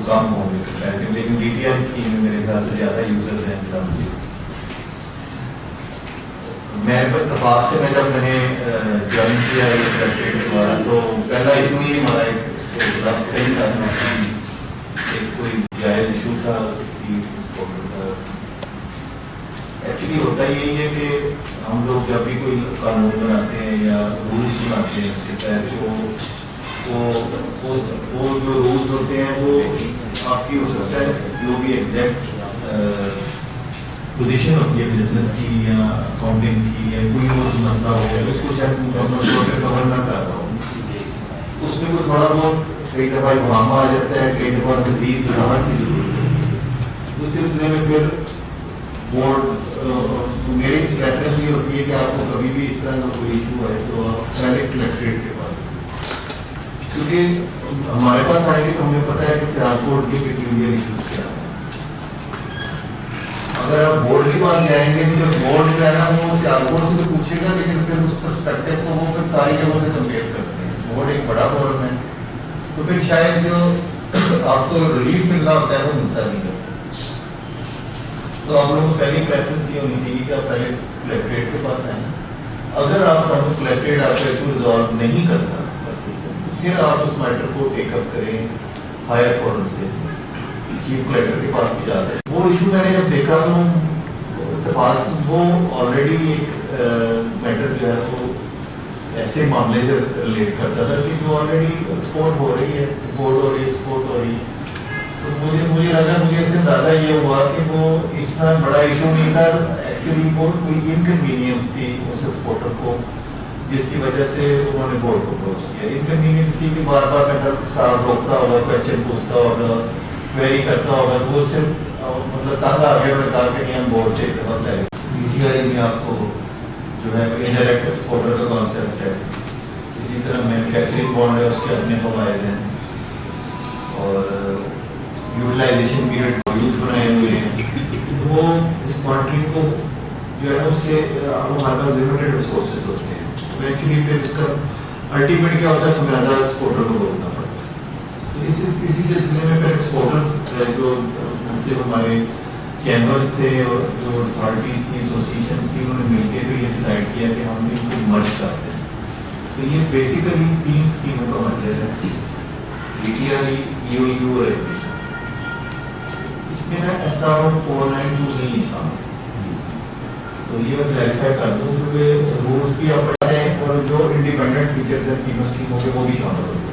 کم ہوں گے، لیکن ڈی ٹی آر اسکیم میں میرے خیال سے زیادہ یوزرز ہیں ڈرم کے۔ میں اتفاق سے جب میں نے جوائن کیا کلیکٹریٹ کے دوارا تو پہلا ایشو ہی ہمارا ایک ڈرگس کا ہی تھا، ایک کوئی جائز ایشو تھا کسی کا۔ ایکچولی ہوتا یہی ہے کہ ہم لوگ جب بھی کوئی قانون بناتے ہیں یا رولس بناتے ہیں اس کے تحت وہ جو رولس ہوتے ہیں وہ آپ کی ہو سکتا ہے جو بھی ایگزیکٹ پوزیشن ہوتی ہے بزنس کی یا اکاؤنٹنگ کی یا کوئی اور مسئلہ ہو گیا اس کو شاید کور نہ کر رہا ہوں، اس میں کوئی تھوڑا بہت کئی دفعہ معاملہ آ جاتا ہے، کئی دفعہ مزید وضاحت کی ضرورت ہے۔ اس سلسلے میں پھر بورڈ میری پریفرنس یہ ہوتی ہے کہ آپ کو کبھی بھی اس طرح کا کوئی ایشو ہے تو آپ پہلے کلیکٹریٹ کے پاس، کیونکہ ہمارے پاس آئیں گے تو ہمیں پتہ ہے کہ سیالکوٹ کے پیکیولر ایشوز کیا ہیں۔ اگر آپ بورڈ کے پاس جائیں گے تو بورڈ جو ہے نا وہ سیالکوٹ سے تو پوچھے گا، لیکن پھر اس پرسپیکٹو کو وہ پھر ساری جگہوں سے کمپیئر کرتے ہیں۔ بورڈ ایک بڑا فورم ہے تو پھر شاید جو آپ کو ریلیف ملنا ہوتا ہے وہ ملتا نہیں ہے۔ تو آپ لوگوں کو پہلی پریفرنس یہ ہونی چاہیے کہ آپ پہلے کلیکٹریٹ کے پاس آئیں۔ اگر آپ سب کلیکٹریٹ آپ کا ایشو ریزالو نہیں کرتا پھر آپ اس میٹر کو ٹیک اپ کریں ہائر فورم سے، چیف کلیکٹر کے پاس بھی جا سکتے۔ وہ ایشو میں نے جب دیکھا تو اتفاق وہ آلریڈی ایک میٹر جو ہے وہ ایسے معاملے سے ریلیٹ کرتا تھا کہ جو آلریڈی ایکسپورٹ ہو رہی ہے، امپورٹ ہو رہی ہے، ایکسپورٹ ہو رہی ہے۔ تو مجھے لگا، مجھے اس سے اندازہ یہ ہوا کہ وہ اتنا بڑا ایشو نہیں تھا، ایکچولی وہ کوئی انکنوینئنس تھی اس ایکسپورٹر کو جس کی وجہ سے انہوں نے بورڈ کو اپروچ کیا۔ انکنوینئنس تھی کہ بار بار میں اسٹاف روکتا ہوگا، کوشچن پوچھتا ہوگا، کویری کرتا ہوگا، تو اس سے مطلب تنگ آ گیا، انہوں نے کہا کہ نہیں ہم بورڈ سے اتفاق لے لیں۔ ڈی ٹی آئی میں آپ کو جو ہے انڈائریکٹ ایکسپورٹر کا کانسیپٹ ہے، اسی طرح مینوفیکچرنگ بانڈ ہے، اس کے اپنے فوائد ہیں، اور یوٹیلائزیشن پیریڈ یوز بنائے ہوئے ہیں۔ تو وہ اس مانیٹرنگ کو جو ہے نا اس سے ہمارے پاس لمیٹیڈ ریسورسز ہوتے ہیں، تو ایکچولی پھر اس کا الٹیمیٹ کیا ہوتا ہے کہ زیادہ ایکسپورٹر کو روکنا پڑتا ہے۔ تو اسی سلسلے میں پھر ایکسپورٹرز جو ہمارے چیمبرس تھے اور جو اتھارٹیز تھیں، ایسوسیشنز تھیں، انہوں نے مل کے پھر یہ ڈیسائڈ کیا کہ ہم ان کو مرج کرتے ہیں۔ تو یہ بیسیکلی 3 اسکیموں کا مرجر ہے، D T I, E O you اور ایف۔ اس میں نا ایس آر او 492 نہیں لکھا، تو یہ میں کلیریفائی کر دوں کیونکہ رولس بھی آپ پڑھتے ہیں اور جو انڈیپینڈنٹ فیچرز ہیں تینوں اسکیموں کے وہ بھی شامل ہوتے ہیں۔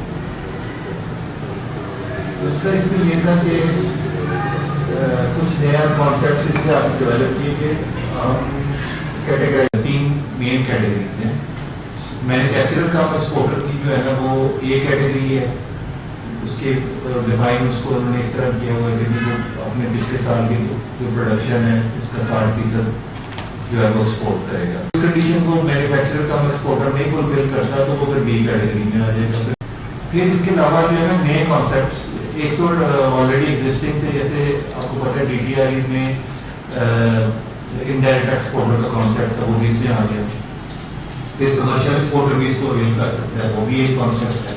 اس کا اس میں یہ تھا کہ کچھ نیا کانسیپٹس اس کے آج ڈیولپ کیے کہ ہم کیٹیگرائز 3 مین کیٹیگریز ہیں۔ مینوفیکچرر کا ایکسپورٹر کی جو ہے نا وہ اے کیٹیگری ہے، اس کے ڈیفائن اس کو انہوں نے اس طرح کیا ہوا ہے کہ جو اپنے پچھلے سال کی جو پروڈکشن ہے اس کا 60% جو ہے وہ ایکسپورٹ کرے گا۔ اس کنڈیشن کو مینوفیکچرر کا ایکسپورٹر نہیں فلفل کرتا تو وہ پھر بی کیٹیگری میں آ جائے گا۔ پھر اس کے علاوہ جو ہے نا نئے کانسیپٹس ایک تو آلریڈی ایگزسٹنگ تھے، جیسے آپ کو پتہ ہے ڈی ٹی آئی میں انڈائریکٹ ایکسپورٹر کا کانسیپٹ تھا، وہ بھی اس میں آ گیا۔ پھر کمرشل ایکسپورٹر بھی اس کو اویل کر سکتا ہے، وہ بھی ایک کانسیپٹ ہے۔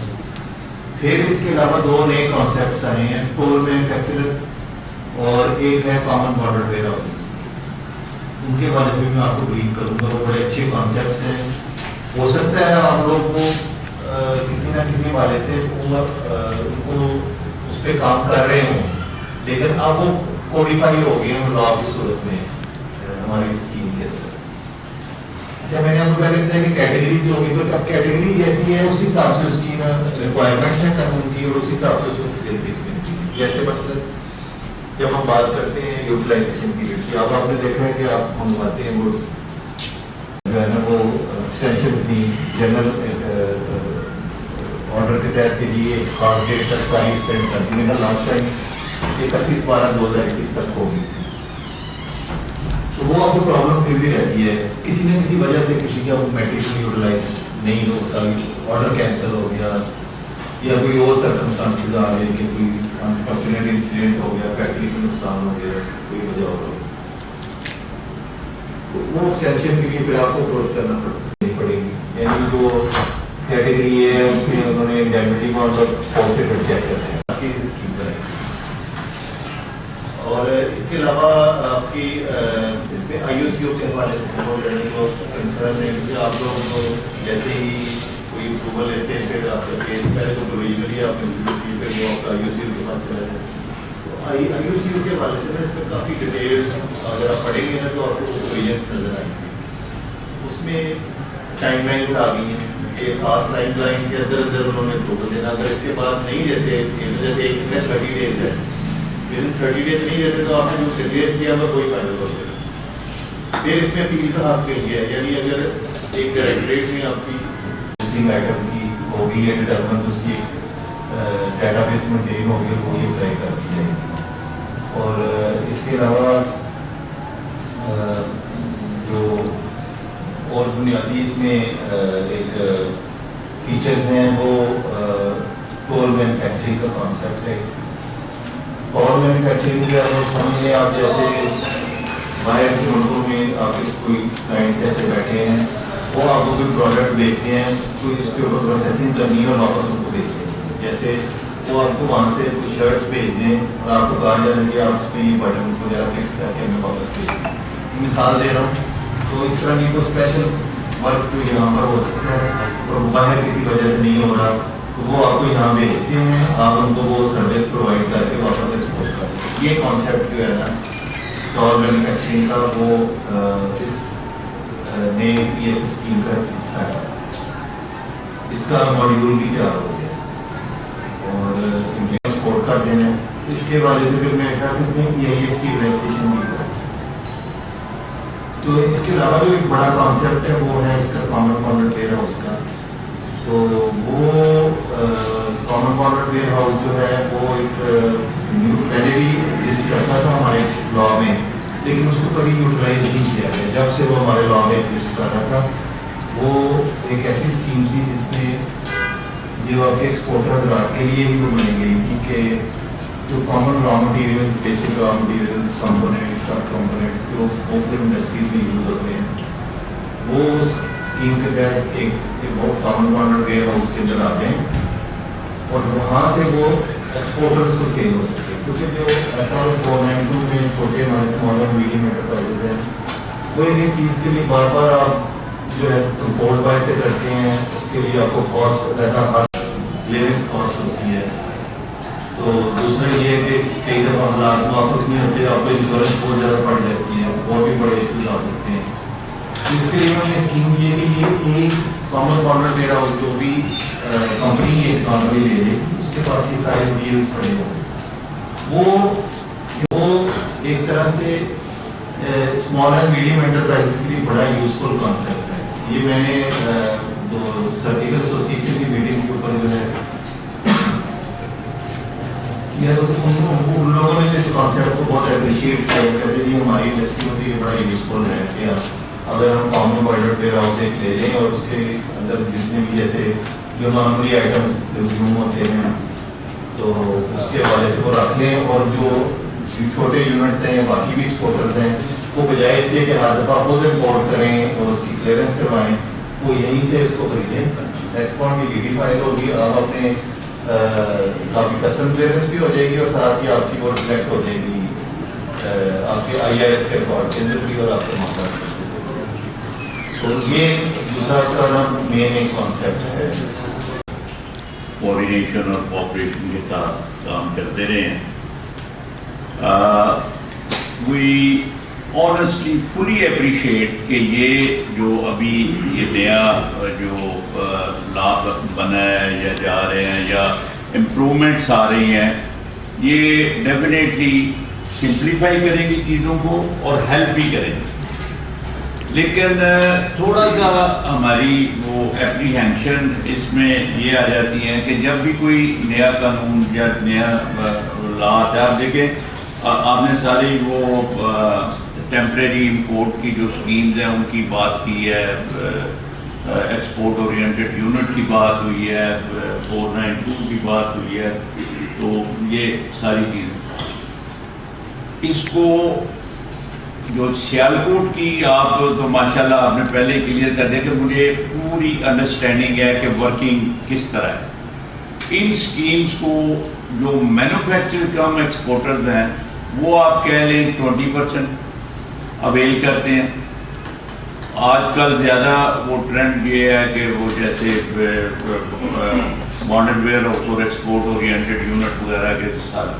پھر اس کے علاوہ 2 نئے کانسیپٹس آئے ہیں، ٹول مینوفیکچرر اور ایک ہے کامن بارڈر ویئر ہاؤسز۔ ان کے بارے میں آپ کو بریف کروں گا، وہ بڑے اچھے کانسیپٹس ہیں۔ ہو سکتا ہے آپ لوگ کو کسی نہ کسی حوالے سے ان کو اس پہ کام کر رہے ہوں، لیکن اب وہ کوڈیفائی ہو گئے ہیں لا کی صورت میں ہماری اسکیم کے اندر۔ اچھا، میں نے آپ کو پہلے بتایا کہ کیٹیگریز جو ہوگی، اب کیٹیگری جیسی ہے اس حساب سے اس کی نا ریکوائرمنٹس ہیں قانون کی، اور اس حساب سے اس کو فیسلٹیز ملتی ہیں۔ جیسے مثلاً جب ہم بات کرتے ہیں یوٹیلائزیشن پیریڈ کی، اب آپ نے دیکھا ہے کہ آپ منگواتے ہیں گڈس جو ہے نا وہ ایکسٹینشن تھی جنرل آرڈر کے تحت کے لیے خاص ڈیٹ تک ساری ایکسٹینڈ کر دی۔ میرا لاسٹ ٹائم 31/12/2021 تک ہوگی، تو وہ آپ کو پرابلم پھر بھی رہتی ہے کسی نہ کسی وجہ سے، کسی کا میٹرک یوٹیلائز نہیں ہوتا، آرڈر کینسل ہو گیا یا کوئی اور سرکمسٹانسز آ گئے کہ کوئی انفارچونیٹ انسیڈنٹ ہو گیا، فیکٹری میں نقصان ہو گیا، کوئی وجہ ہو گئی، تو وہ ایکسٹینشن کے لیے پھر آپ کو اپروچ کرنا پڑے گی۔ یعنی جو کیٹیگری ہے اس میں انہوں نے انڈیمنٹی بانڈ اور پوسٹڈ چیک کرتے ہیں باقی اسکیم کریں۔ کے علاوہ آپ کی اس میں آئی او سی او کے حوالے سے بہت جو کنسرن ہے کہ آپ لوگ کو جیسے ہی کوئی اپروول لیتے ہیں پھر آپ کا کیس پہلے تو پروویژنلی آپ نے کی پھر وہ آپ کا آئی او سی او کے پاس چلا جائے. تو آئی او سی او کے حوالے سے نا اس میں کافی ڈیٹیل اگر آپ پڑھیں گے نا تو آپ کو پروویژن نظر آئیں گے. اس میں ٹائم لائنس آ گئی ہیں کہ خاص ٹائم لائن کے اندر انہوں نے اپروول دینا. اگر اس کے بعد نہیں دیتے جیسے ایک میں 30 days ہے, 30 days نہیں دیتے تو آپ نے جو سیکریٹ کیا وہ کوئی فائدہ نہیں. پھر اس میں اپیل کا حق مل گیا, یعنی اگر ایک ڈائریکٹریٹ میں آپ کی آئٹم کی ہوگی یا ڈیٹرمنٹ اس کی ڈیٹا بیس مینٹین ہوگی وہ یہ اپلائی کر دی جائے گی. اور اس کے علاوہ جو اور بنیادی اس میں ایک فیچرز ہیں وہ ٹول مینوفیکچرنگ کا کانسیپٹ ہے. ٹول مینوفیکچرنگ جو ہے وہ سمجھ لیں آپ جیسے باہر کے ملکوں میں آپ کے کوئی کلائنٹس ایسے بیٹھے ہیں, وہ آپ کو کوئی پروڈکٹ دیکھتے ہیں, کوئی اس کے اوپر پروسیسنگ کرنی ہے اور واپس ان کو دیکھتے ہیں. جیسے وہ آپ کو وہاں سے کوئی شرٹس بھیج دیں اور آپ کو کہا جاتا ہے کہ آپ اس میں یہ بٹنس وغیرہ فکس کر کے ہمیں واپس بھیج دیں. مثال دے رہا ہوں, تو اس طرح کی کوئی اسپیشل ورک جو یہاں پر ہو سکتا ہے اور باہر کسی وجہ سے نہیں ہو رہا تو وہ آپ کو یہاں بھیجتے ہیں, آپ ان کو وہ سروس پرووائڈ کر کے واپس ایکسپورٹ کرتے ہیں. یہ کانسیپٹ جو ہے نا ٹول مینوفیکچرنگ کا وہ اس نئے پی ایف اسکیم کا حصہ ہے. اس کا ماڈیول بھی تیار ہو گیا اور ایکسپورٹ کر دینا. اس کے حوالے سے پھر میرے خیال سے ای آئی ایف کی ریلیکسیشن بھی ہو. تو اس کے علاوہ جو ایک بڑا کانسیپٹ ہے وہ ہے اس کا کامن کانٹریکٹ ویئر ہاؤس کا. تو وہ کامن کانٹریکٹ ویئر ہاؤس جو ہے وہ ایک پہلے بھی ایگزسٹ کرتا تھا ہمارے لا میں, لیکن اس کو کبھی یوٹیلائز نہیں کیا گیا. جب سے وہ ہمارے لا میں ایگزسٹ کر رہا تھا وہ ایک ایسی اسکیم تھی جس میں جو آپ کے ایکسپورٹر حضرات کے لیے ہی وہ بنائی گئی تھی کہ جو common raw material, basic raw material, components, سب کمپوننٹس جو مختلف انڈسٹریز میں یوز ہوتے ہیں, وہ اسکیم کے تحت ایک بہت کامن کانٹریکٹ ویئر ہاؤس کے اندر آتے ہیں اور وہاں سے وہ ایکسپورٹرس کو سیل ہو سکتے ہیں. کیونکہ جو ایسا 492 میں چھوٹے ہمارے اسمال اور میڈیم انٹرپرائزز ہیں وہ ایک چیز کے لیے بار بار آپ جو ہے امپورٹ بائی سے کرتے ہیں, اس کے لیے آپ کو کاسٹ زیادہ لیونس کاسٹ ہوتی ہے. تو دوسرا یہ ہے کہ کئی دفعہ حالات موافق نہیں ہوتے, آپ کو انشورنس بہت زیادہ پڑ جاتی ہے, اور بھی بڑے ایشوز آ سکتے ہیں. اس کے لیے میں نے اسکیم دی ہے کہ یہ ایک کامن کانٹریکٹ ویئر ہاؤس جو بھی کمپنی ایک کمپنی لے لے اس کے پاس یہ سارے ڈیلز پڑے ہوں. وہ ایک طرح سے اسمال اینڈ میڈیم انٹرپرائزز کے لیے بڑا یوزفل کانسیپٹ ہے. یہ میں نے سرجیکل ایسوسیشن کی میٹنگ کے اوپر جو ہے ان لوگوں نے اس کانسیپٹ کو بہت اپریشیٹ کیا. کہتے ہیں جی ہماری انڈسٹری میں تو یہ بڑا یوزفل ہے کہ اگر ہم کامن کانٹریکٹ ویئر ہاؤس ایک لے لیں اور اس کے اندر جتنے بھی جیسے جو نارملی آئٹمس کنزیوم ہوتے ہیں تو اس کے حوالے سے وہ رکھ لیں, اور جو چھوٹے یونٹس ہیں یا باقی بھی ایکسپورٹرز ہیں وہ بجائے اس لیے کہ ہر دفعہ خود امپورٹ کریں اور اس کی کلیئرنس کروائیں, وہ یہیں سے اس کو خریدیں. ایکسپورٹ کی ڈی فائل ہوگی, آپ اپنے آپ کی کسٹم کلیئرنس بھی ہو جائے گی اور ساتھ ہی آپ کی وہ ریفلیکٹ ہو جائے گی آپ کے آئی آر ایس کے ریکارڈ کے اندر بھی اور آپ کے معاملات. تو یہ دوسرا اس کا نام مین ایک کانسیپٹ ہے. کوآرڈینیشن اور کوآپریشن کے ساتھ کام کرتے رہے ہیں. وی آنیسٹلی فلی اپریشیٹ کہ یہ جو ابھی یہ نیا جو لا بنا ہے یا جا رہے ہیں یا امپرومنٹس آ رہی ہیں, یہ ڈیفینیٹلی سمپلیفائی کریں گی چیزوں کو اور ہیلپ بھی کریں گی. لیکن تھوڑا سا ہماری وہ اپریہینشن اس میں یہ آ جاتی ہے کہ جب بھی کوئی نیا قانون یا نیا لا آتا ہے, آپ دیکھیں آپ نے ساری وہ ٹیمپریری امپورٹ کی جو اسکیمز ہیں ان کی بات کی ہے, ایکسپورٹ اورینٹڈ یونٹ کی بات ہوئی ہے, 492 کی بات ہوئی ہے. تو یہ ساری چیزیں اس کو جو سیالکوٹ کی آپ تو ماشاءاللہ آپ نے پہلے کلیئر کر دیا کہ مجھے پوری انڈرسٹینڈنگ ہے کہ ورکنگ کس طرح ہے. ان اسکیمز کو جو مینوفیکچر کم ایکسپورٹرز ہیں وہ آپ کہہ لیں 20% اویل کرتے ہیں. آج کل زیادہ وہ ٹرینڈ یہ ہے کہ وہ جیسے ماڈرن ویئر اور ایکسپورٹ اورینٹیڈ یونٹ وغیرہ کے ساتھ.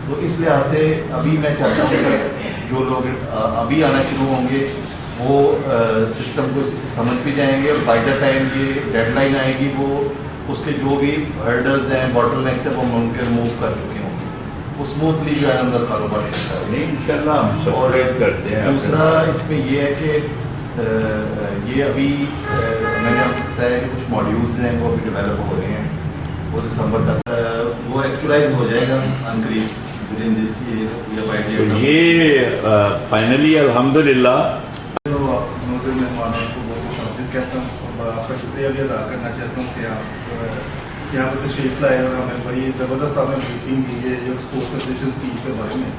تو اس لحاظ سے ابھی میں چاہتا ہوں کہ جو لوگ ابھی آنا شروع ہوں گے وہ سسٹم کو سمجھ بھی جائیں گے، اور بائی دا ٹائم یہ ڈیڈ لائن آئے گی وہ اس کے جو بھی ہرڈلز ہیں باٹل نیکس ہیں وہ ہم ان کے ریموو کر چکے ہوں گے، وہ اسموتھلی جو ہے ان کا کاروبار چلتا ہے. نہیں انشاءاللہ ہم سپورٹ کرتے ہیں. دوسرا اس میں یہ ہے کہ یہ ابھی میں نے آپ کو بتایا کہ کچھ ماڈیولز ہیں وہ ابھی ڈیولپ ہو رہے ہیں، وہ دسمبر تک وہ ایکچولائز ہو جائے گا عنقریب ود ان دس ایئر. یہ فائنلی الحمدللہ نوزل مہمانوں کو بہت خوش آمدید کہتا ہوں، اور آپ کا شکریہ بھی ادا کرنا چاہتا ہوں کہ آپ یہاں پر تشریف لائے اور ہمیں بڑی زبردست آپ نے بریفنگ دی ہے جو اسپورٹس فیڈریشن اسکیم کے بارے میں.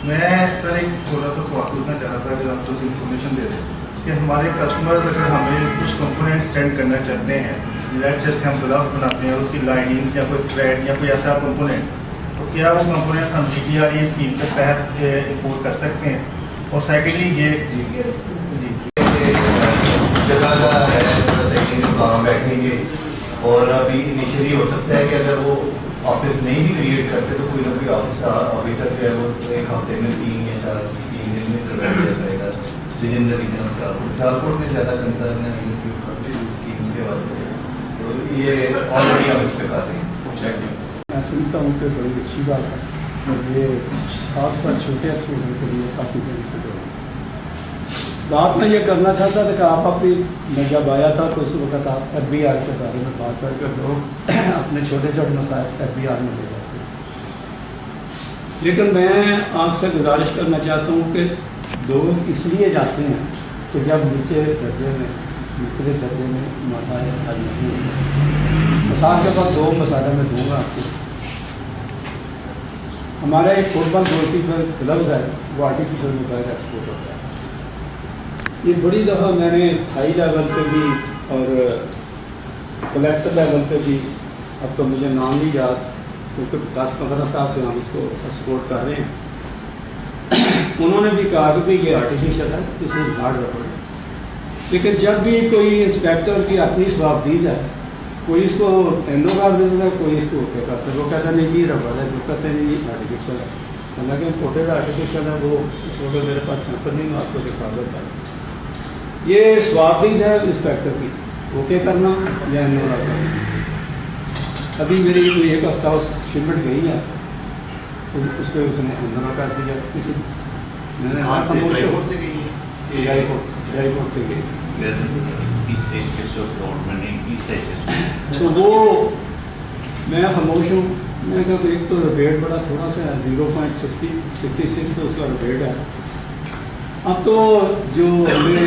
میں سر ایک تھوڑا سا سوال پوچھنا چاہ رہا تھا کہ آپ کچھ انفارمیشن دے دیں کہ ہمارے کسٹمرز اگر ہمیں کچھ کمپوننٹ سینڈ کرنا چاہتے ہیں، لیٹس سے ہم گلوز بناتے ہیں اور اس کی لائننگس یا کوئی تھریڈ یا کوئی ایسا کمپوننٹ، تو کیا وہ کمپوننٹس ہم GTRE اسکیم کے تحت امپورٹ کر سکتے ہیں؟ اور سیکنڈلی یہ جی جگہ کا ہے بیٹھنے کے، اور ابھی انیشلی ہو سکتا ہے کہ اگر وہ آفس نہیں بھی کریٹ کرتے تو کوئی نہ کوئی آفیسر جو ہے وہ ایک ہفتے میں 3 یا 4 دن میں ادھر بیٹھ جاتا رہے گا. سیالکوٹ میں زیادہ کنسرن ہے اسکیم کے حوالے سے، تو یہ آلریڈی ہم اس پہ کاتے ہیں. میں سمجھتا ہوں کہ بڑی اچھی بات ہے، اور یہ خاص کر چھوٹے اسٹوڈنٹ کے لیے کافی بینیفٹ ہوگا. بات میں یہ کرنا چاہتا تھا کہ آپ اپنی میں جب آیا تھا تو اس وقت آپ FBI کے بارے میں بات کر کے لوگ اپنے چھوٹے چھوٹے مسائل FBI میں لے جاتے ہیں. لیکن میں آپ سے گزارش کرنا چاہتا ہوں کہ لوگ اس لیے جاتے ہیں کہ جب نچلے درجے میں مسائل حل نہیں ہوتے. مثال کے پاس 2 مسائل میں دوں گا آپ کو. ہمارا ایک فٹ بال گول کیپر گلوز ہے، وہ آرٹیفیشل میں بغیر ایکسپورٹ ہوتا ہے. یہ بڑی دفعہ میں نے ہائی لیول پہ بھی اور کلیکٹر لیول پہ بھی، اب تو مجھے نام نہیں یاد کیونکہ 10-15 سال سے ہم اس کو ایکسپورٹ کر رہے ہیں، انہوں نے بھی کہا کہ بھی یہ آرٹیفیشل ہے، اس میں ہارڈ ربڑ ہے. لیکن جب بھی کوئی انسپیکٹر کی اپنی ثوابدید ہے، کوئی اس کو ٹینڈو کر دیتا ہے، کوئی اس کو اوکے کرتا ہے. وہ کہتا ہے نہیں یہ ربڑ ہے، وہ کہتے ہیں نہیں یہ آرٹیفیشل ہے. حالانکہ امپورٹیڈ آرٹیفیشل ہے، وہ اس وقت میرے پاس سیمپل نہیں، میں آپ کو دکھا دیتا ہوں. یہ ثوابدید ہے انسپیکٹر کی، اوکے کرنا یا انولا کرنا. ابھی میری کوئی ایک ہفتہ شپمنٹ گئی ہے، اس پہ اس نے انولا کر دیا. کسی میں نے ایئرپورٹ سے گئی تو وہ میں خاموش ہوں. میں نے کہا ایک تو ریٹ بڑا تھوڑا سا 0.66 تو اس کا ریٹ ہے. اب تو جو ہمیں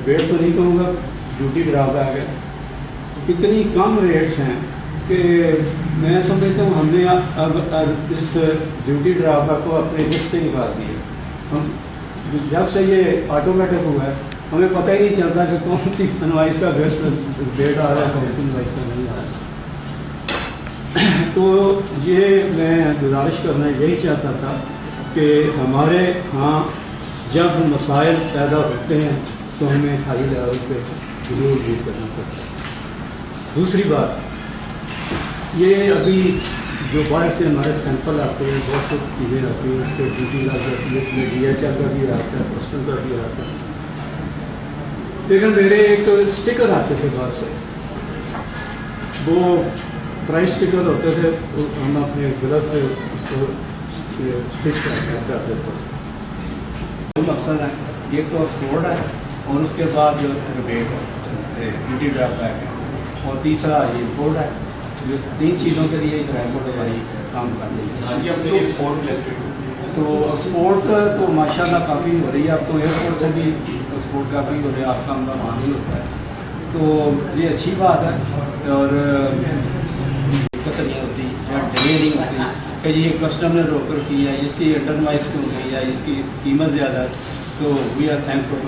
ریٹ تو نہیں کہوں گا، ڈیوٹی ڈرا بیک ہے. اتنی کم ریٹس ہیں کہ میں سمجھتا ہوں ہم نے اب اس ڈیوٹی ڈرا بیک کو اپنے لسٹ سے نکال دیا. ہم جب سے یہ آٹومیٹک ہوا ہے ہمیں پتہ ہی نہیں چلتا کہ کون سی انوائس کا ریٹ آ رہا ہے، کون سی انوائس کا نہیں آ رہا ہے. تو یہ میں گزارش کرنا یہی چاہتا تھا کہ ہمارے ہاں جب مسائل پیدا ہوتے ہیں تو ہمیں ہائی لیول پہ ضرور ڈیل کرنا پڑتا ہے. دوسری بات یہ ابھی جو باہر سے ہمارے سیمپل آتے ہیں، بہت سی چیزیں آتی ہیں، اس پہ ڈیوٹی لگ جاتی ہے، اس میں DHL کا بھی آتا ہے، پوسٹل کا بھی آتا ہے. لیکن میرے ایک اسٹیکر آتے تھے باہر سے، وہ پرائس اسٹیکر ہوتے تھے، ہم اپنے گلوز پہ اس کو اسٹچ کرتے تھے. دو مقصد ہیں، ایک تو ایکسپورٹ ہے اور اس کے بعد جو ریبیٹ ہے، ڈیوٹی ڈرا بیک ہے، اور تیسرا یہ امپورٹ ہے. جو 3 چیزوں کے لیے ایئرپورٹ ہماری کام کر رہی ہے. تو ایکسپورٹ تو ماشاء اللہ کافی ہو رہی ہے. اب تو ایئرپورٹ سے بھی ایکسپورٹ کافی ہو رہی ہے، آپ کا عملہ وہاں بھی ہوتا ہے. تو یہ اچھی بات ہے، اور دقت نہیں ہوتی یا ڈیلے نہیں ہوتی کہ یہ کسٹم نے روکر کی ہے، اس کی انٹرمائز کیوں گئی ہے، اس کی قیمت زیادہ ہے. تو وی آر تھینک فور.